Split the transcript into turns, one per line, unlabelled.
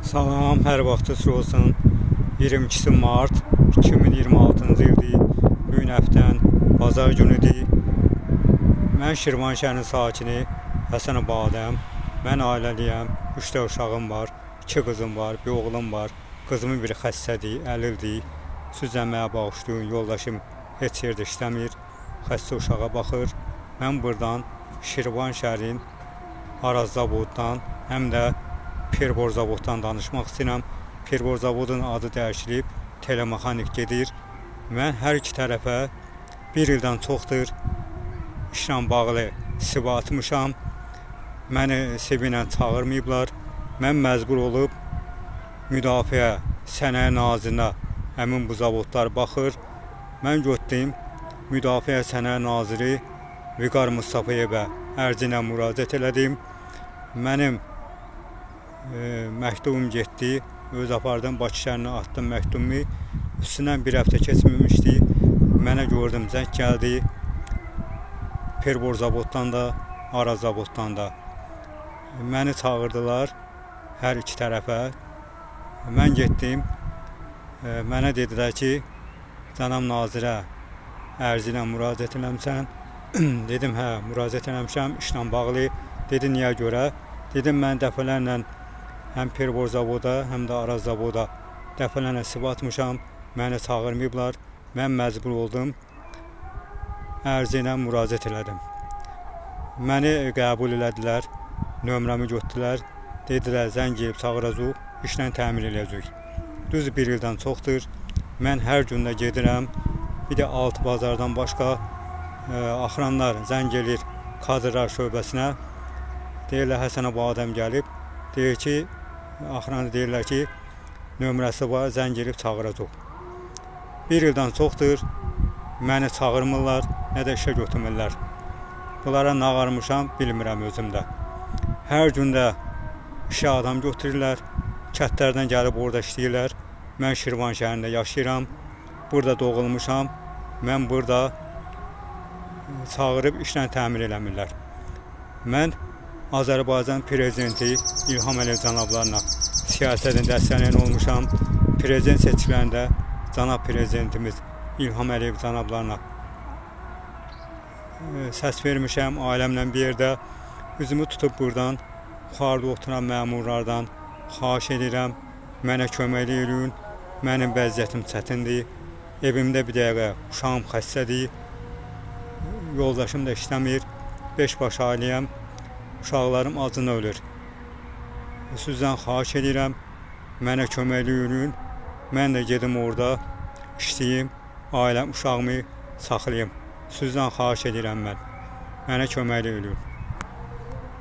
Salam, hər vaxtınız olsun. 22 mart 2026-cı ildir. Bugün həftənin bazar günüdür. Mən Şirvan şəhərinin sakini Həsən Badəm. Mən ailəliyəm. 3 də uşağım var. 2 qızım var, bir oğlum var. Qızımın biri xəstədir, əlildir. Süzənməyə bağışlayın. Yoldaşım heç yerdə işləmir. Xəstə uşağa baxır. Mən buradan Şirvan şəhərin Araz zavoddan, həm də Perbor zavoddan danışmaq istəyirəm. Perbor zavodun adı dəyişilib, telemexanik gedir. Mən hər iki tərəfə bir ildən çoxdur işlə bağlı sivə atmışam. Məni sevinə çağırmayıblar. Mən məcbur olub Müdafiə Sənaye Nazirinə həmin bu zavodlar baxır. Mən getdim Müdafiə Sənaye Naziri Vüqar Mustafayevə ərzinə müraciət elədim. Mənim məktubum getdi. Öz apardım, Bakı şəhərinə atdım məktubumu. Üstündən bir həftə keçməmişdi. Mənə gördüm, zəng gəldi. Perbor zavoddan da, Araz zavoddan da. Məni çağırdılar hər iki tərəfə. Mən getdim. Mənə dedilər ki, cənab nazirə ərzinə müraciət eləmişsən. Dedim, hə, müraciət eləmişəm, işlə bağlı. Dedi, niyə görə? Dedim, mən dəfələrlə həm Perbor zavoda, həm də Araz zavoda dəfələrlə sivə atmışam. Məni çağırmayıblar. Mən məcbur oldum. Ərzinə müraciət elədim. Məni qəbul elədilər. Nömrəmi götürdülər. Dedilər, zəng gəlib çağıracaq, işlə təmin eləyəcək. Düz bir ildən çoxdur. Mən hər gün də gedirəm. Bir də altı bazardan başqa axıranlar zəng gəlir kadrlar şöbəsinə. Deyirlər, Həsən Badəm gəlib. Deyir ki, axıranı deyirlər ki, nömrəsi var, zəng gəlib çağıracaq. Bir ildən çoxdur, məni çağırmırlar, nə də işə götürmürlər. Bunlara nə ağarmışam, bilmirəm özümdə. Hər gündə işə adam götürürlər, kətlərdən gəlib orada işləyirlər. Mən Şirvan şəhərində yaşayıram, burada doğulmuşam. Mən burada çağırıb işlə təmin eləmirlər. Mən Azərbaycan prezidenti İlham Əliyev cənablarına siyasətin dəstəkləyen olmuşam. Prezident seçkilərində cənab prezidentimiz İlham Əliyev cənablarına səs vermişəm. Ailəmlə bir yerdə üzümü tutub buradan yuxarıda oturan məmurlardan xahiş edirəm. Mənə kömək eləyin. Mənim vəziyyətim çətindir. Evimdə bir dəqiqə uşağım xəstədir. Yoldaşım da işləmir. 5 baş ailəyəm. Uşaqlarım acına ölür. Sizdən xahiş edirəm, mənə kömək eləyin. Mən də gedim orada işləyim, ailəm, uşağımı saxlayım. Sizdən xahiş edirəm mən. Mənə kömək eləyin.